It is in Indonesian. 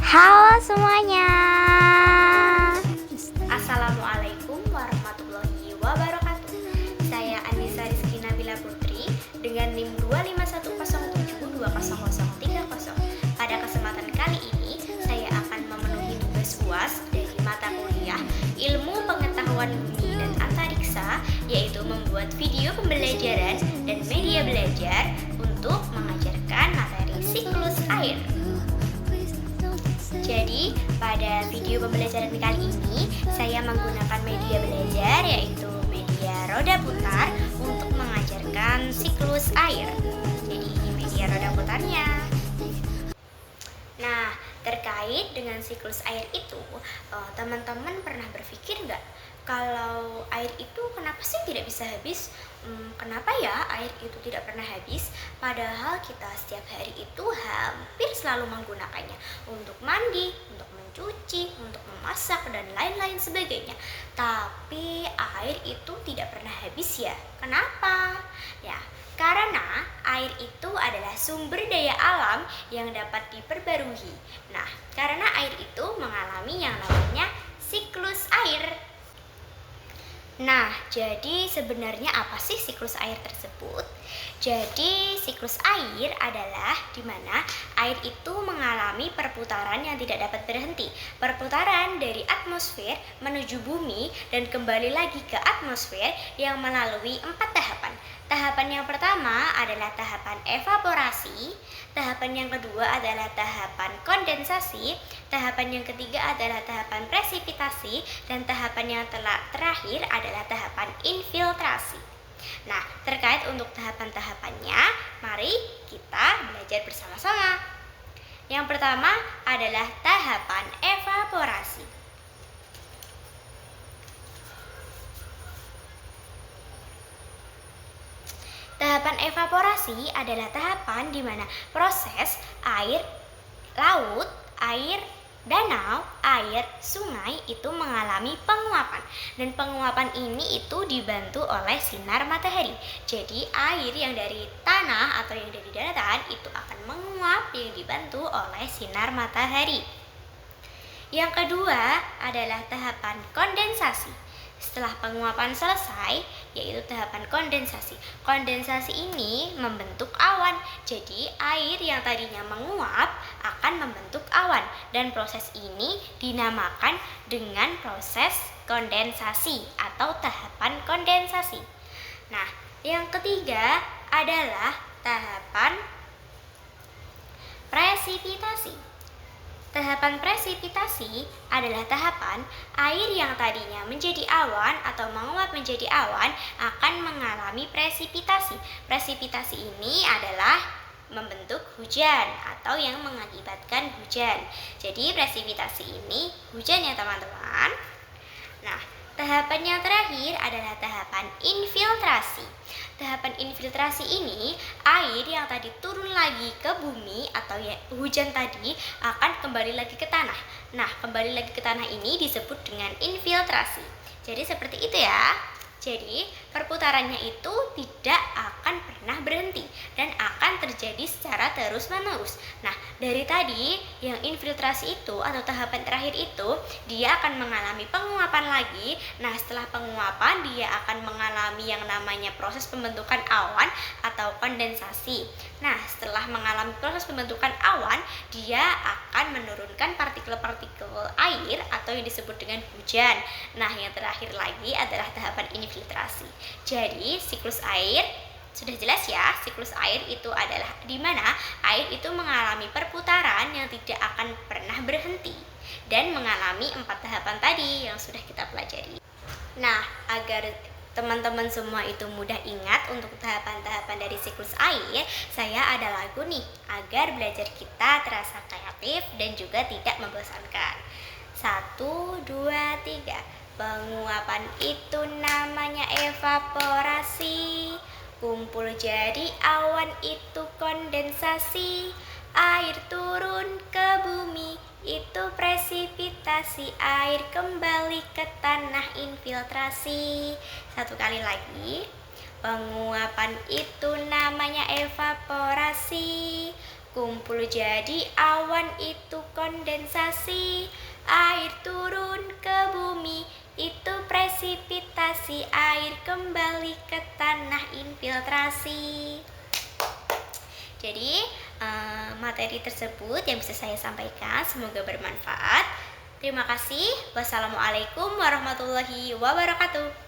Halo semuanya. Assalamualaikum warahmatullahi wabarakatuh. Saya Anissa Rizky Nabila Putri dengan NIM 25107200030. Pada kesempatan kali ini saya akan memenuhi tugas UAS dari mata kuliah Ilmu Pengetahuan Bumi dan Antariksa, yaitu membuat video pembelajaran dan media belajar untuk mengajarkan materi siklus air. Jadi, pada video pembelajaran kali ini, saya menggunakan media belajar yaitu media roda putar untuk mengajarkan siklus air. Jadi, ini media roda putarnya. Nah, terkait dengan siklus air itu, teman-teman pernah berpikir nggak kalau air itu kenapa sih tidak bisa habis? Kenapa ya air itu tidak pernah habis? Padahal kita setiap hari itu hampir selalu menggunakannya untuk mandi, untuk mencuci, untuk memasak, dan lain-lain sebagainya. Tapi air itu tidak pernah habis ya. Kenapa? Ya, karena air itu adalah sumber daya alam yang dapat diperbarui. Nah, karena air itu mengalami yang namanya siklus air. Nah, jadi sebenarnya apa sih siklus air tersebut? Jadi, siklus air adalah di mana air itu mengalami perputaran yang tidak dapat berhenti. Perputaran dari atmosfer menuju bumi dan kembali lagi ke atmosfer yang melalui 4 tahapan. Tahapan yang pertama adalah tahapan evaporasi, tahapan yang kedua adalah tahapan kondensasi, tahapan yang ketiga adalah tahapan presipitasi, dan tahapan yang terakhir adalah tahapan infiltrasi. Nah, terkait untuk tahapan-tahapannya, mari kita belajar bersama-sama. Yang pertama adalah tahapan evaporasi. Tahapan evaporasi adalah tahapan di mana proses air laut, air danau, air sungai itu mengalami penguapan. Dan penguapan ini itu dibantu oleh sinar matahari. Jadi air yang dari tanah atau yang dari daratan itu akan menguap yang dibantu oleh sinar matahari. Yang kedua adalah tahapan kondensasi. Setelah penguapan selesai, yaitu tahapan kondensasi. Kondensasi ini membentuk awan. Jadi, air yang tadinya menguap akan membentuk awan. Dan proses ini dinamakan dengan proses kondensasi atau tahapan kondensasi. Nah, yang ketiga adalah tahapan presipitasi. Tahapan presipitasi adalah tahapan air yang tadinya menjadi awan atau menguap menjadi awan akan mengalami presipitasi. Presipitasi ini adalah membentuk hujan atau yang mengakibatkan hujan. Jadi presipitasi ini hujan ya teman-teman. Nah, tahapan yang terakhir adalah tahapan infiltrasi. Tahapan infiltrasi ini, air yang tadi turun lagi ke bumi atau ya, hujan tadi akan kembali lagi ke tanah. Nah, kembali lagi ke tanah ini disebut dengan infiltrasi. Jadi seperti itu ya. Jadi perputarannya itu tidak akan pernah berhenti dan akan terjadi secara terus-menerus. Nah, dari tadi yang infiltrasi itu atau tahapan terakhir itu dia akan mengalami penguapan lagi. Nah, setelah penguapan dia akan mengalami yang namanya proses pembentukan awan atau kondensasi. Nah, setelah mengalami proses pembentukan awan, dia akan menurunkan partikel-partikel air atau yang disebut dengan hujan. Nah, yang terakhir lagi adalah tahapan infiltrasi. Jadi, siklus air sudah jelas ya. Siklus air itu adalah di mana air itu mengalami perputaran yang tidak akan pernah berhenti dan mengalami 4 tahapan tadi yang sudah kita pelajari. Nah, agar teman-teman semua itu mudah ingat untuk tahapan-tahapan dari siklus air, saya ada lagu nih agar belajar kita terasa kreatif dan juga tidak membosankan. 1, 2, 3. Penguapan itu namanya evaporasi. Kumpul jadi awan itu kondensasi. Air turun ke bumi itu presipitasi. Air kembali ke tanah infiltrasi. 1 kali lagi. Penguapan itu namanya evaporasi. Kumpul jadi awan itu kondensasi. Air turun ke bumi, itu presipitasi. Air kembali ke tanah, infiltrasi. Jadi materi tersebut yang bisa saya sampaikan, semoga bermanfaat. Terima kasih. Wassalamualaikum warahmatullahi wabarakatuh.